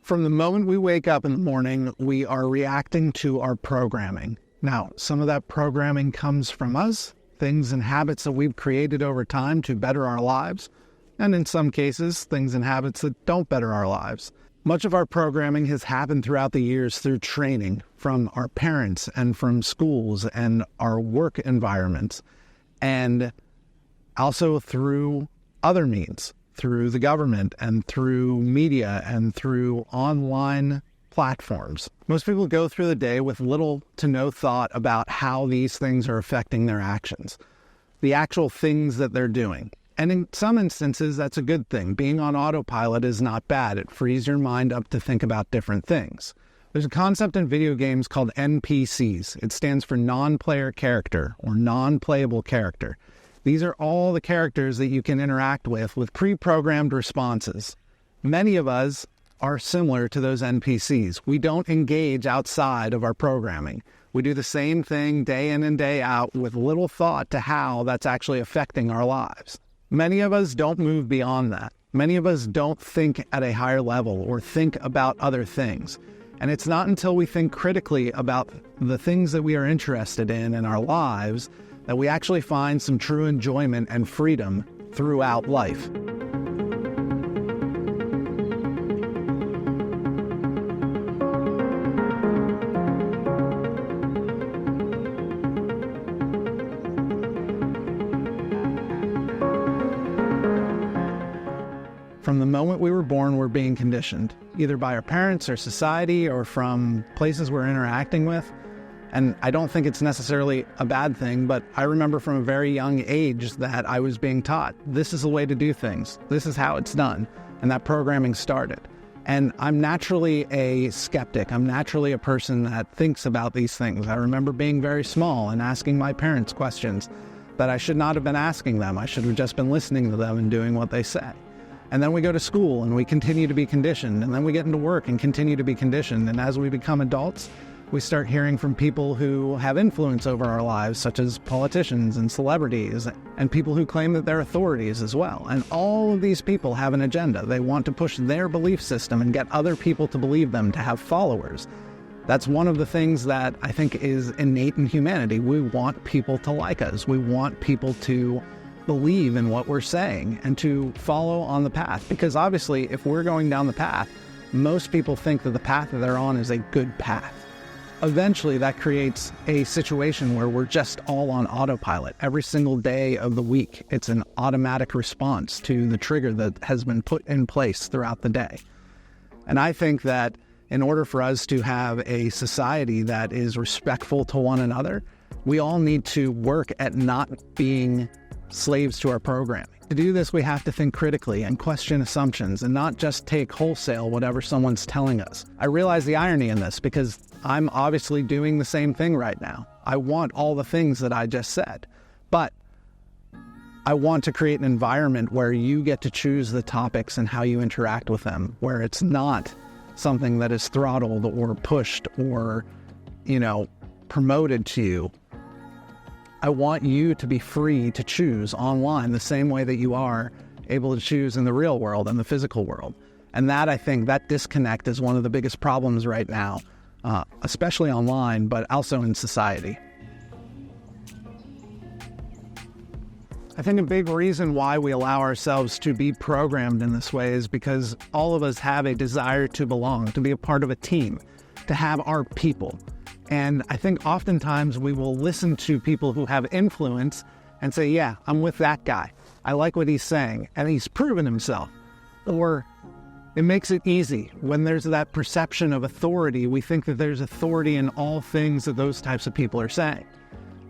From the moment we wake up in the morning, we are reacting to our programming. Now, some of that programming comes from us, things and habits that we've created over time to better our lives, and in some cases, things and habits that don't better our lives. Much of our programming has happened throughout the years through training from our parents and from schools and our work environments, and also through other means, through the government and through media and through online platforms. Most people go through the day with little to no thought about how these things are affecting their actions, the actual things that they're doing. And in some instances, that's a good thing. Being on autopilot is not bad. It frees your mind up to think about different things. There's a concept in video games called NPCs. It stands for non-player character or non-playable character. These are all the characters that you can interact with pre-programmed responses. Many of us are similar to those NPCs. We don't engage outside of our programming. We do the same thing day in and day out with little thought to how that's actually affecting our lives. Many of us don't move beyond that. Many of us don't think at a higher level or think about other things. And it's not until we think critically about the things that we are interested in our lives that we actually find some true enjoyment and freedom throughout life. From the moment we were born, we're being conditioned, either by our parents or society or from places we're interacting with. And I don't think it's necessarily a bad thing, but I remember from a very young age that I was being taught, this is the way to do things. This is how it's done. And that programming started. And I'm naturally a skeptic. I'm naturally a person that thinks about these things. I remember being very small and asking my parents questions that I should not have been asking them. I should have just been listening to them and doing what they say. And then we go to school and we continue to be conditioned. And then we get into work and continue to be conditioned. And as we become adults, we start hearing from people who have influence over our lives, such as politicians and celebrities, and people who claim that they're authorities as well. And all of these people have an agenda. They want to push their belief system and get other people to believe them, to have followers. That's one of the things that I think is innate in humanity. We want people to like us. We want people to believe in what we're saying and to follow on the path. Because obviously, if we're going down the path, most people think that the path that they're on is a good path. Eventually, that creates a situation where we're just all on autopilot. Every single day of the week, it's an automatic response to the trigger that has been put in place throughout the day. And I think that in order for us to have a society that is respectful to one another, we all need to work at not being slaves to our programming. To do this, we have to think critically and question assumptions and not just take wholesale whatever someone's telling us. I realize the irony in this because I'm obviously doing the same thing right now. I want all the things that I just said, but I want to create an environment where you get to choose the topics and how you interact with them, where it's not something that is throttled or pushed or, promoted to you. I want you to be free to choose online the same way that you are able to choose in the real world and the physical world. And that, I think, that disconnect is one of the biggest problems right now, especially online, but also in society. I think a big reason why we allow ourselves to be programmed in this way is because all of us have a desire to belong, to be a part of a team, to have our people. And I think oftentimes we will listen to people who have influence and say, yeah, I'm with that guy. I like what he's saying, and he's proven himself. Or it makes it easy. When there's that perception of authority, we think that there's authority in all things that those types of people are saying.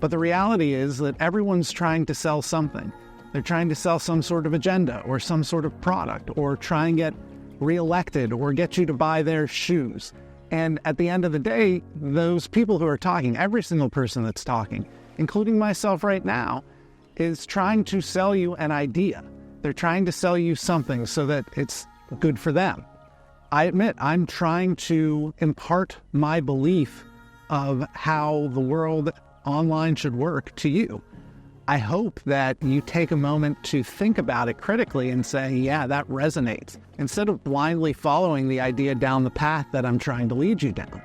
But the reality is that everyone's trying to sell something. They're trying to sell some sort of agenda or some sort of product or try and get reelected or get you to buy their shoes. And at the end of the day, those people who are talking, every single person that's talking, including myself right now, is trying to sell you an idea. They're trying to sell you something so that it's good for them. I admit I'm trying to impart my belief of how the world online should work to you. I hope that you take a moment to think about it critically and say, yeah, that resonates, instead of blindly following the idea down the path that I'm trying to lead you down.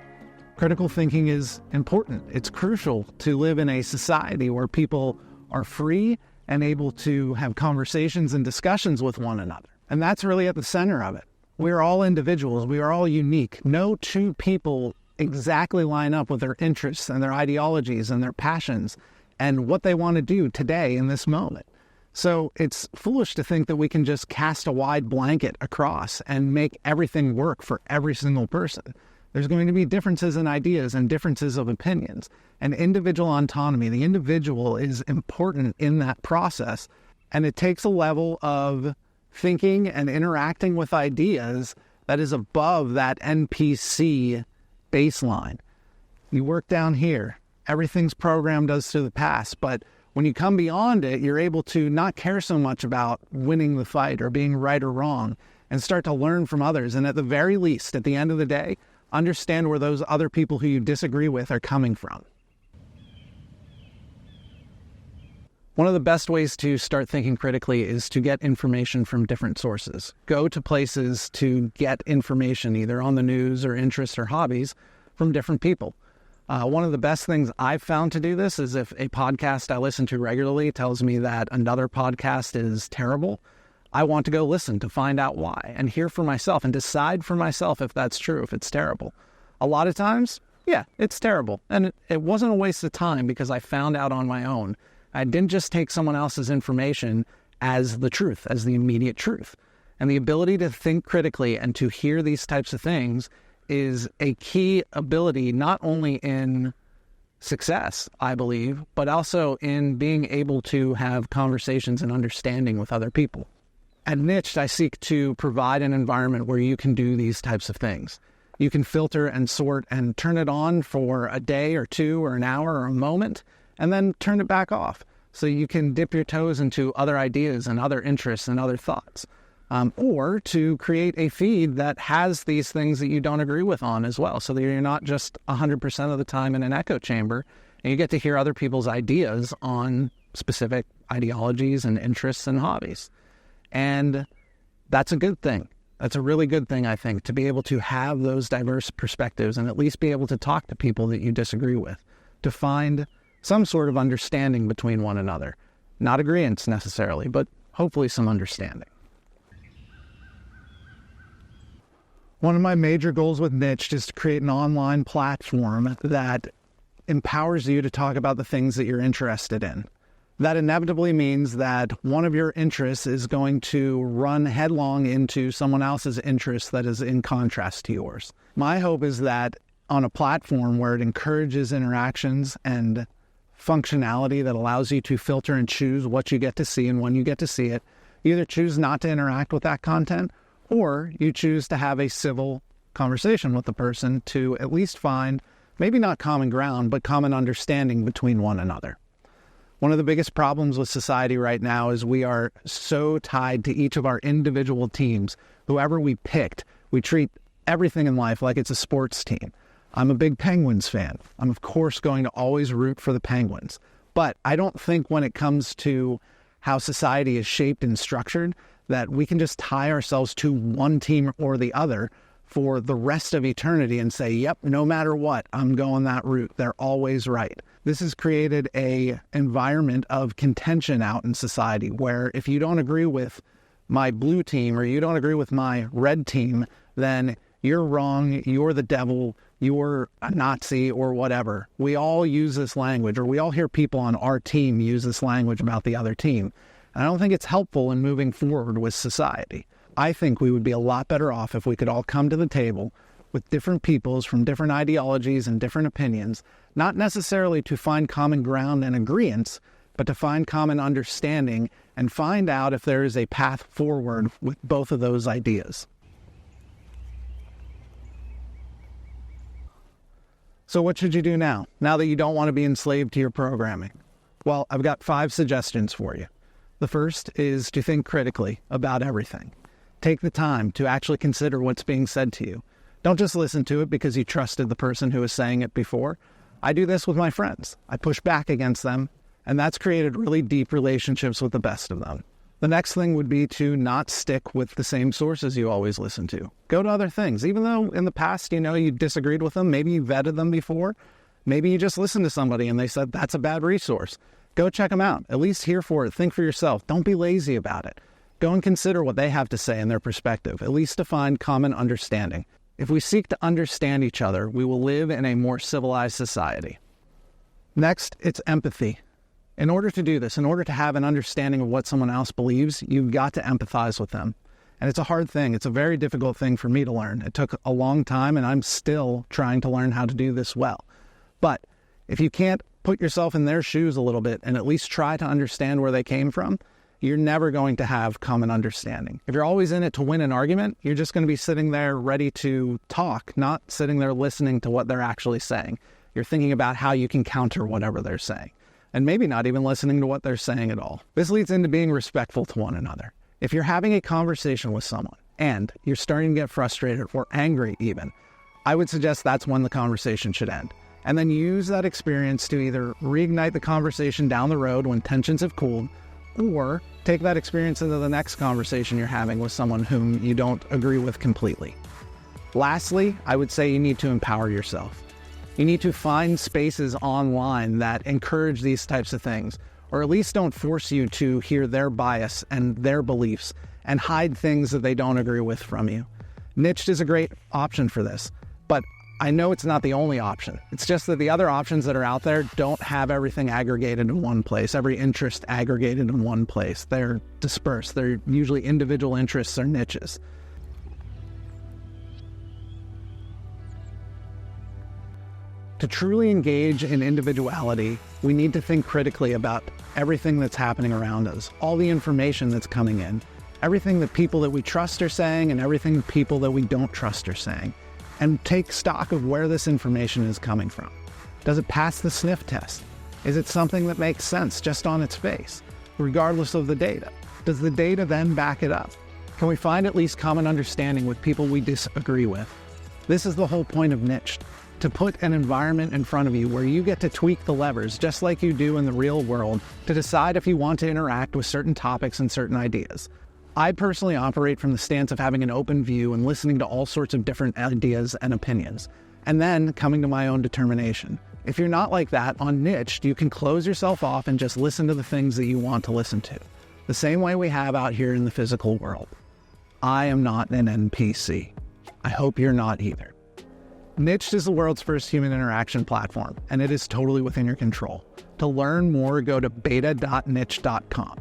Critical thinking is important. It's crucial to live in a society where people are free and able to have conversations and discussions with one another. And that's really at the center of it. We're all individuals. We are all unique. No two people exactly line up with their interests and their ideologies and their passions and what they want to do today in this moment. So it's foolish to think that we can just cast a wide blanket across and make everything work for every single person. There's going to be differences in ideas and differences of opinions. And individual autonomy, the individual, is important in that process. And it takes a level of thinking and interacting with ideas that is above that NPC baseline. You work down here. Everything's programmed us to the past. But when you come beyond it, you're able to not care so much about winning the fight or being right or wrong and start to learn from others. And at the very least, at the end of the day, understand where those other people who you disagree with are coming from. One of the best ways to start thinking critically is to get information from different sources. Go to places to get information, either on the news or interests or hobbies, from different people. One of the best things I've found to do this is if a podcast I listen to regularly tells me that another podcast is terrible, I want to go listen to find out why and hear for myself and decide for myself if that's true, if it's terrible. A lot of times, yeah, it's terrible. And it wasn't a waste of time because I found out on my own. I didn't just take someone else's information as the truth, as the immediate truth. And the ability to think critically and to hear these types of things is a key ability not only in success, I believe, but also in being able to have conversations and understanding with other people. At Nyched, I seek to provide an environment where you can do these types of things. You can filter and sort and turn it on for a day or two or an hour or a moment, and then turn it back off. So you can dip your toes into other ideas and other interests and other thoughts. Or to create a feed that has these things that you don't agree with on as well, so that you're not just 100% of the time in an echo chamber, and you get to hear other people's ideas on specific ideologies and interests and hobbies. And that's a good thing. That's a really good thing, I think, to be able to have those diverse perspectives and at least be able to talk to people that you disagree with, to find some sort of understanding between one another. Not agreeance necessarily, but hopefully some understanding. One of my major goals with Nyched is to create an online platform that empowers you to talk about the things that you're interested in. That inevitably means that one of your interests is going to run headlong into someone else's interest that is in contrast to yours. My hope is that on a platform where it encourages interactions and functionality that allows you to filter and choose what you get to see and when you get to see it, you either choose not to interact with that content or you choose to have a civil conversation with the person to at least find, maybe not common ground, but common understanding between one another. One of the biggest problems with society right now is we are so tied to each of our individual teams. Whoever we picked, we treat everything in life like it's a sports team. I'm a big Penguins fan. I'm, of course, going to always root for the Penguins. But I don't think when it comes to how society is shaped and structured that we can just tie ourselves to one team or the other for the rest of eternity and say, yep, no matter what, I'm going that route. They're always right. This has created an environment of contention out in society where if you don't agree with my blue team or you don't agree with my red team, then you're wrong, you're the devil, you're a Nazi or whatever. We all use this language, or we all hear people on our team use this language about the other team. And I don't think it's helpful in moving forward with society. I think we would be a lot better off if we could all come to the table with different peoples from different ideologies and different opinions, not necessarily to find common ground and agreeance, but to find common understanding and find out if there is a path forward with both of those ideas. So what should you do now that you don't want to be enslaved to your programming? Well, I've got 5 suggestions for you. The first is to think critically about everything. Take the time to actually consider what's being said to you. Don't just listen to it because you trusted the person who was saying it before. I do this with my friends. I push back against them And that's created really deep relationships with the best of them. The next thing would be to not stick with the same sources you always listen to. Go to other things. Even though in the past, you disagreed with them, maybe you vetted them before, maybe you just listened to somebody and they said, that's a bad resource. Go check them out. At least hear for it. Think for yourself. Don't be lazy about it. Go and consider what they have to say and their perspective, at least to find common understanding. If we seek to understand each other, we will live in a more civilized society. Next, it's empathy. In order to do this, in order to have an understanding of what someone else believes, you've got to empathize with them. And it's a hard thing. It's a very difficult thing for me to learn. It took a long time, and I'm still trying to learn how to do this well. But if you can't put yourself in their shoes a little bit and at least try to understand where they came from, you're never going to have common understanding. If you're always in it to win an argument, you're just going to be sitting there ready to talk, not sitting there listening to what they're actually saying. You're thinking about how you can counter whatever they're saying, and maybe not even listening to what they're saying at all. This leads into being respectful to one another. If you're having a conversation with someone and you're starting to get frustrated or angry even, I would suggest that's when the conversation should end. And then use that experience to either reignite the conversation down the road when tensions have cooled, or take that experience into the next conversation you're having with someone whom you don't agree with completely. Lastly, I would say you need to empower yourself. You need to find spaces online that encourage these types of things, or at least don't force you to hear their bias and their beliefs and hide things that they don't agree with from you. Nyched is a great option for this, but I know it's not the only option. It's just that the other options that are out there don't have everything aggregated in one place, every interest aggregated in one place. They're dispersed. They're usually individual interests or niches. To truly engage in individuality, we need to think critically about everything that's happening around us, all the information that's coming in, everything that people that we trust are saying and everything that people that we don't trust are saying, and take stock of where this information is coming from. Does it pass the sniff test? Is it something that makes sense just on its face, regardless of the data? Does the data then back it up? Can we find at least common understanding with people we disagree with? This is the whole point of Nyched, to put an environment in front of you where you get to tweak the levers just like you do in the real world to decide if you want to interact with certain topics and certain ideas. I personally operate from the stance of having an open view and listening to all sorts of different ideas and opinions, and then coming to my own determination. If you're not like that, on Nyched, you can close yourself off and just listen to the things that you want to listen to, the same way we have out here in the physical world. I am not an NPC. I hope you're not either. Nyched is the world's first human interaction platform, and it is totally within your control. To learn more, go to beta.nyched.com.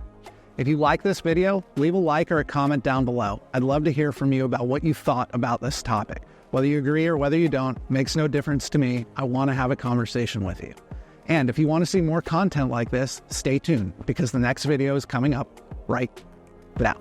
If you like this video, leave a like or a comment down below. I'd love to hear from you about what you thought about this topic. Whether you agree or whether you don't, makes no difference to me. I want to have a conversation with you. And if you want to see more content like this, stay tuned, because the next video is coming up right now.